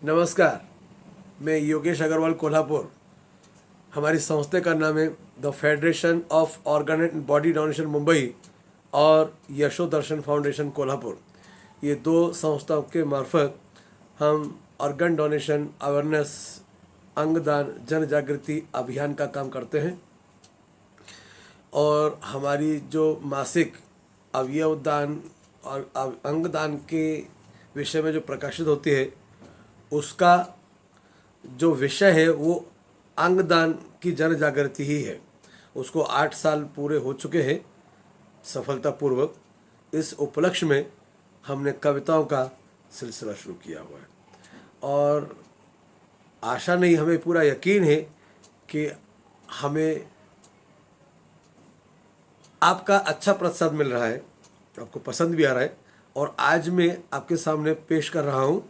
नमस्कार, मैं योगेश अग्रवाल कोल्हापुर। हमारी संस्था का नाम है the federation of organ and body donation Mumbai और यशो दर्शन फाउंडेशन कोल्हापुर। ये दो संस्थाओं के मार्फत हम ऑर्गन डोनेशन अवेयरनेस, अंगदान, जन जागृति अभियान का काम करते हैं। और हमारी जो मासिक अवयव दान और अंगदान के विषय में जो प्रकाशित होती है, उसका जो विषय है वो अंगदान की जन जागृति ही है। उसको 8 साल पूरे हो चुके हैं सफलतापूर्वक। इस उपलक्ष्य में हमने कविताओं का सिलसिला शुरू किया हुआ है और आशा नहीं, हमें पूरा यकीन है कि हमें आपका अच्छा प्रतिसाद मिल रहा है, आपको पसंद भी आ रहा है। और आज मैं आपके सामने पेश कर रहा हूँ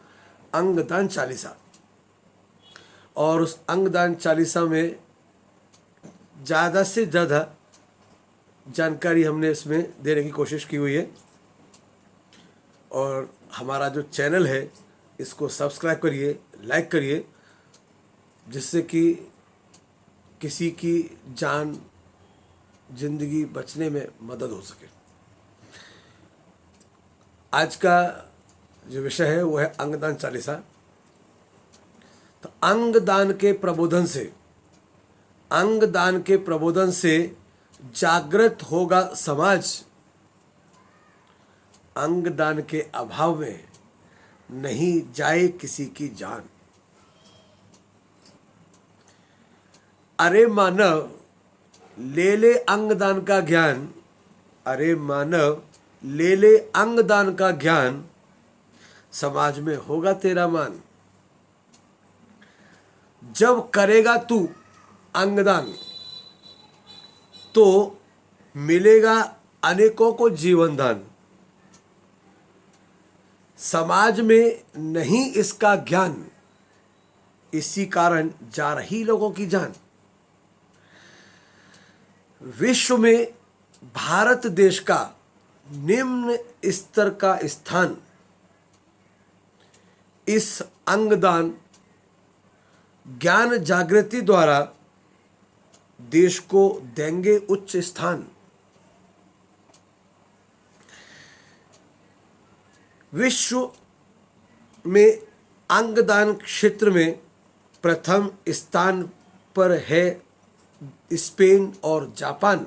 अंगदान चालीसा। और उस अंगदान चालीसा में ज़्यादा से ज़्यादा जानकारी हमने इसमें देने की कोशिश की हुई है। और हमारा जो चैनल है इसको सब्सक्राइब करिए, लाइक करिए, जिससे कि किसी की जान, जिंदगी बचने में मदद हो सके। आज का जो विषय है वो है अंगदान चालीसा। तो अंगदान के प्रबोधन से जागृत होगा समाज। अंगदान के अभाव में नहीं जाए किसी की जान। अरे मानव ले ले अंगदान का ज्ञान, अरे मानव ले ले अंगदान का ज्ञान, समाज में होगा तेरा मान। जब करेगा तू अंगदान तो मिलेगा अनेकों को जीवन दान। समाज में नहीं इसका ज्ञान, इसी कारण जा रही लोगों की जान। विश्व में भारत देश का निम्न स्तर का स्थान इस अंगदान ज्ञान जागृति द्वारा देश को देंगे उच्च स्थान। विश्व में अंगदान क्षेत्र में प्रथम स्थान पर है स्पेन और जापान।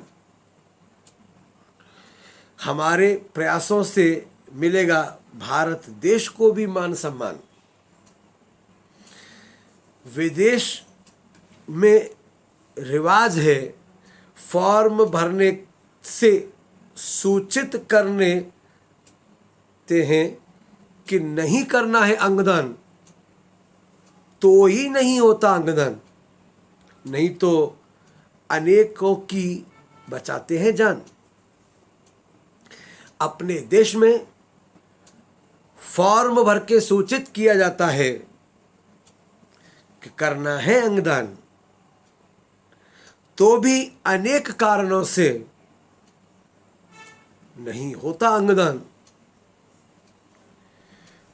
हमारे प्रयासों से मिलेगा भारत देश को भी मान सम्मान। विदेश में रिवाज है फॉर्म भरने से सूचित करने ते हैं कि नहीं करना है अंगदान तो ही नहीं होता अंगदान, नहीं तो अनेकों की बचाते हैं जान। अपने देश में फॉर्म भर के सूचित किया जाता है कि करना है अंगदान, तो भी अनेक कारणों से नहीं होता अंगदान।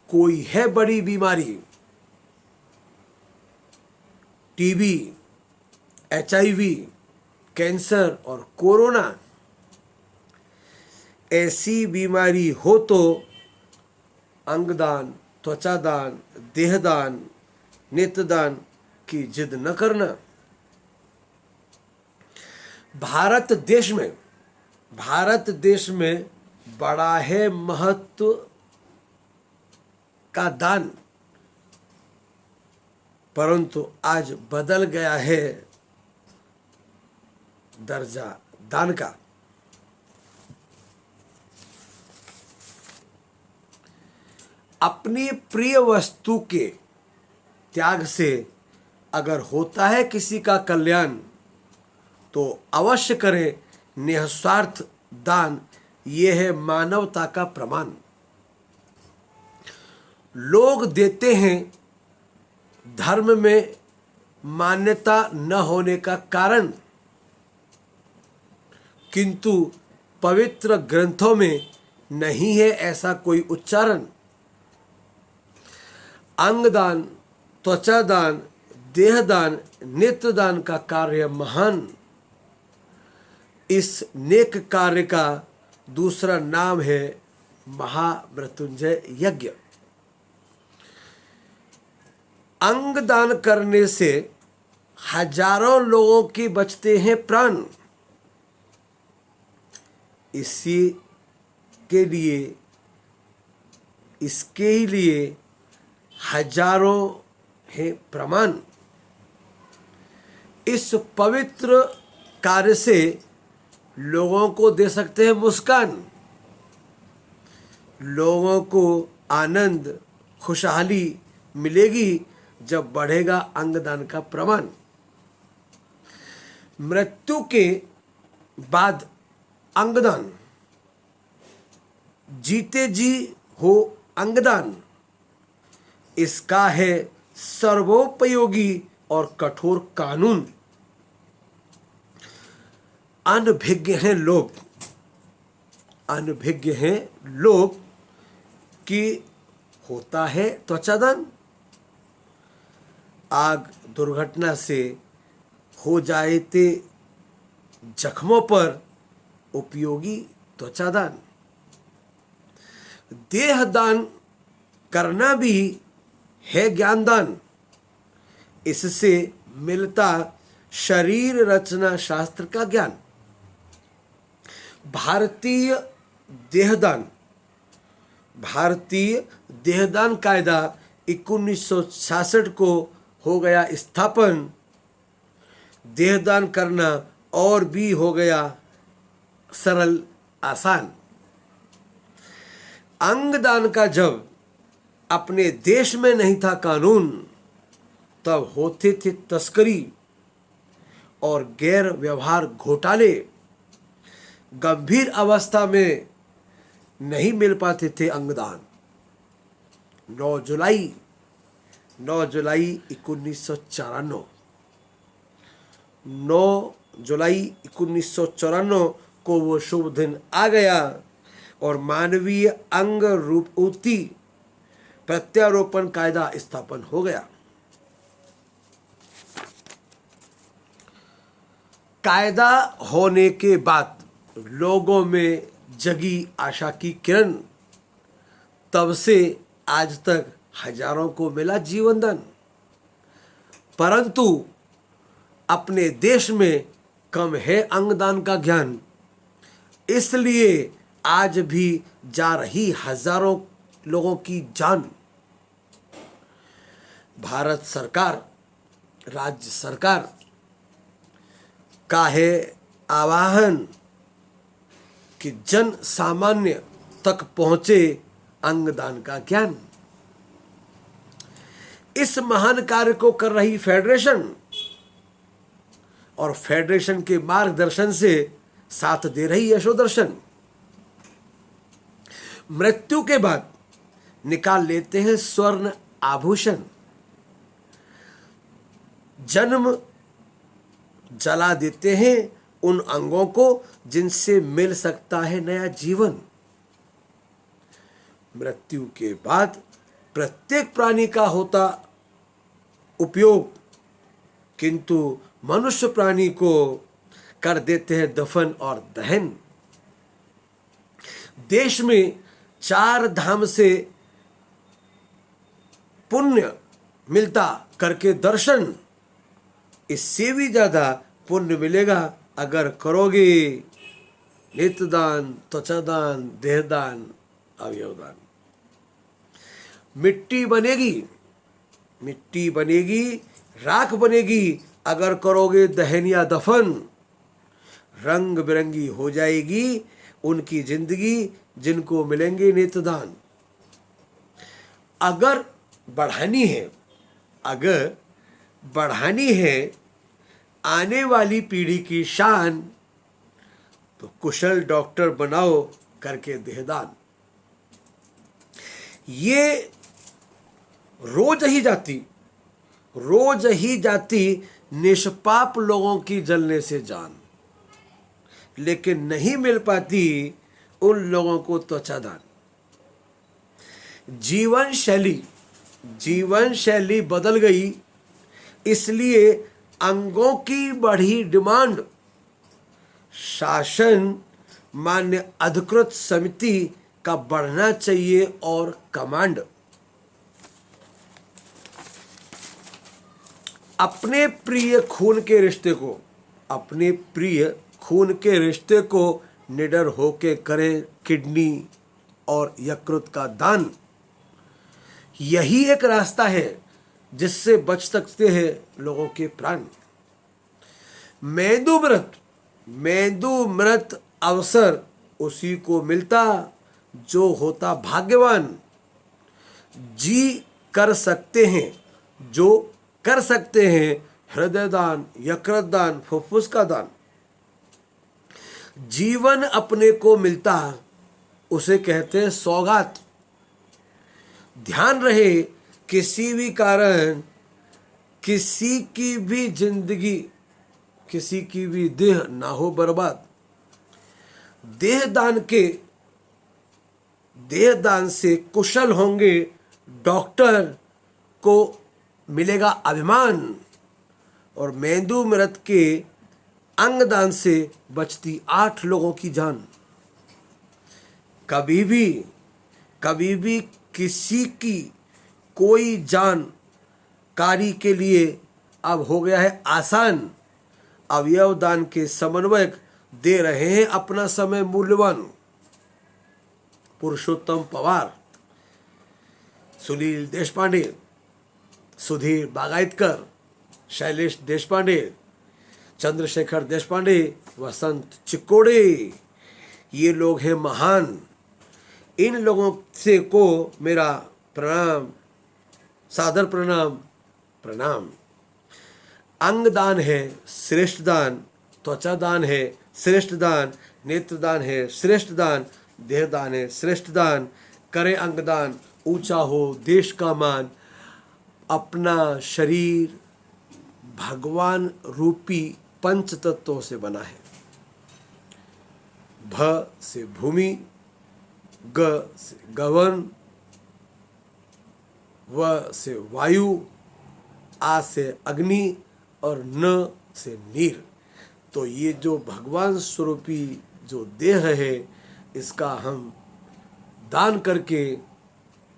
कोई है बड़ी बीमारी, टीबी, HIV, कैंसर और कोरोना, ऐसी बीमारी हो तो अंगदान, त्वचादान, देहदान, नेत्रदान की जिद न करना। भारत देश में बड़ा है महत्व का दान, परंतु आज बदल गया है दर्जा दान का। अपनी प्रिय वस्तु के त्याग से अगर होता है किसी का कल्याण तो अवश्य करें निस्वार्थ दान, ये है मानवता का प्रमाण। लोग देते हैं धर्म में मान्यता न होने का कारण, किंतु पवित्र ग्रंथों में नहीं है ऐसा कोई उच्चारण। अंगदान त्वचा दान, देहदान, नेत्रदान का कार्य महान। इस नेक कार्य का दूसरा नाम है महामृत्युंजय यज्ञ। अंग दान करने से हजारों लोगों के बचते हैं प्राण। इसी के लिए, इसके ही लिए हजारों हैं प्रमाण। इस पवित्र कार्य से लोगों को दे सकते हैं मुस्कान, लोगों को आनंद, खुशहाली मिलेगी जब बढ़ेगा अंगदान का प्रमाण। मृत्यु के बाद अंगदान, जीते जी हो अंगदान, इसका है सर्वोपयोगी और कठोर कानून। अनभिज्ञ हैं लोग, अनभिज्ञ हैं लोग कि होता है त्वचादान। आग दुर्घटना से हो जाए ते जख्मों पर उपयोगी त्वचादान। देहदान करना भी है ज्ञानदान। इससे मिलता शरीर रचना शास्त्र का ज्ञान। भारतीय देहदान, भारतीय देहदान कायदा 1966 को हो गया स्थापन। देहदान करना और भी हो गया सरल, आसान। अंगदान का जब अपने देश में नहीं था कानून, तब होते थे तस्करी और गैर व्यवहार घोटाले। गंभीर अवस्था में नहीं मिल पाते थे अंगदान। 9 जुलाई 1994, 9 जुलाई 1994 को वो शुभ दिन आ गया और मानवीय अंग रूपती प्रत्यारोपण कायदा स्थापन हो गया। कायदा होने के बाद लोगों में जगी आशा की किरण। तब से आज तक हजारों को मिला जीवन दान। परंतु अपने देश में कम है अंगदान का ज्ञान। इसलिए आज भी जा रही हजारों लोगों की जान। भारत सरकार, राज्य सरकार का है आह्वान कि जन सामान्य तक पहुंचे अंगदान का ज्ञान। इस महान कार्य को कर रही फेडरेशन और फेडरेशन के मार्गदर्शन से साथ दे रही यशोदर्शन। मृत्यु के बाद निकाल लेते हैं स्वर्ण आभूषण। जन्म जला देते हैं उन अंगों को जिनसे मिल सकता है नया जीवन। मृत्यु के बाद प्रत्येक प्राणी का होता उपयोग, किंतु मनुष्य प्राणी को कर देते हैं दफन और दहन। देश में 4 धाम से पुण्य मिलता करके दर्शन। इससे भी ज्यादा पुण्य मिलेगा अगर करोगे नेत्रदान, त्वचादान, देहदान, अवयवदान। मिट्टी बनेगी, मिट्टी बनेगी, राख बनेगी अगर करोगे दहन या दफन। रंग बिरंगी हो जाएगी उनकी जिंदगी जिनको मिलेंगे नेत्रदान। अगर बढ़ानी है, अगर बढ़ानी है आने वाली पीढ़ी की शान, तो कुशल डॉक्टर बनाओ करके देहदान। ये रोज ही जाती निष्पाप लोगों की जलने से जान, लेकिन नहीं मिल पाती उन लोगों को त्वचादान। जीवन शैली जीवन शैली बदल गई, इसलिए अंगों की बढ़ी डिमांड। शासन मान्य अधिकृत समिति का बढ़ना चाहिए और कमांड। अपने प्रिय खून के रिश्ते को निडर होके करें किडनी और यकृत का दान। यही एक रास्ता है जिससे बच सकते हैं लोगों के प्राण। मेंदु मृत अवसर उसी को मिलता जो होता भाग्यवान। जी कर सकते हैं जो कर सकते हैं हृदय दान, यकृत दान, फुफ्फुस का दान। जीवन अपने को मिलता उसे कहते हैं सौगात। ध्यान रहे किसी भी कारण किसी की भी जिंदगी, किसी की भी देह ना हो बर्बाद। देह दान से कुशल होंगे डॉक्टर को मिलेगा अभिमान, और मेंदु मृत के अंगदान से बचती 8 लोगों की जान। कभी भी किसी की कोई जानकारी के लिए अब हो गया है आसान। अवयव दान के समन्वयक दे रहे हैं अपना समय मूल्यवान। पुरुषोत्तम पवार, सुनील देशपांडे, सुधीर बागायतकर, शैलेश देशपांडे, चंद्रशेखर देशपांडे, वसंत चिक्कोड़े, ये लोग हैं महान। इन लोगों से को मेरा प्रणाम, सादर प्रणाम। अंगदान है श्रेष्ठ दान, त्वचा दान है श्रेष्ठ दान, नेत्र दान है श्रेष्ठ दान, देह दान है श्रेष्ठ दान। करे अंगदान ऊंचा हो देश का मान। अपना शरीर भगवान रूपी पंच तत्वों से बना है। भ से भूमि, ग से गगन, व से वायु, आ से अग्नि और न से नीर। तो ये जो भगवान स्वरूपी जो देह है, इसका हम दान करके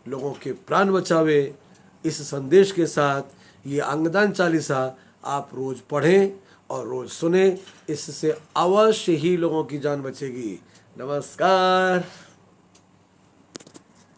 लोगों के प्राण बचावे। इस संदेश के साथ ये अंगदान चालीसा आप रोज पढ़ें और रोज सुने। इससे अवश्य ही लोगों की जान बचेगी। नमस्कार।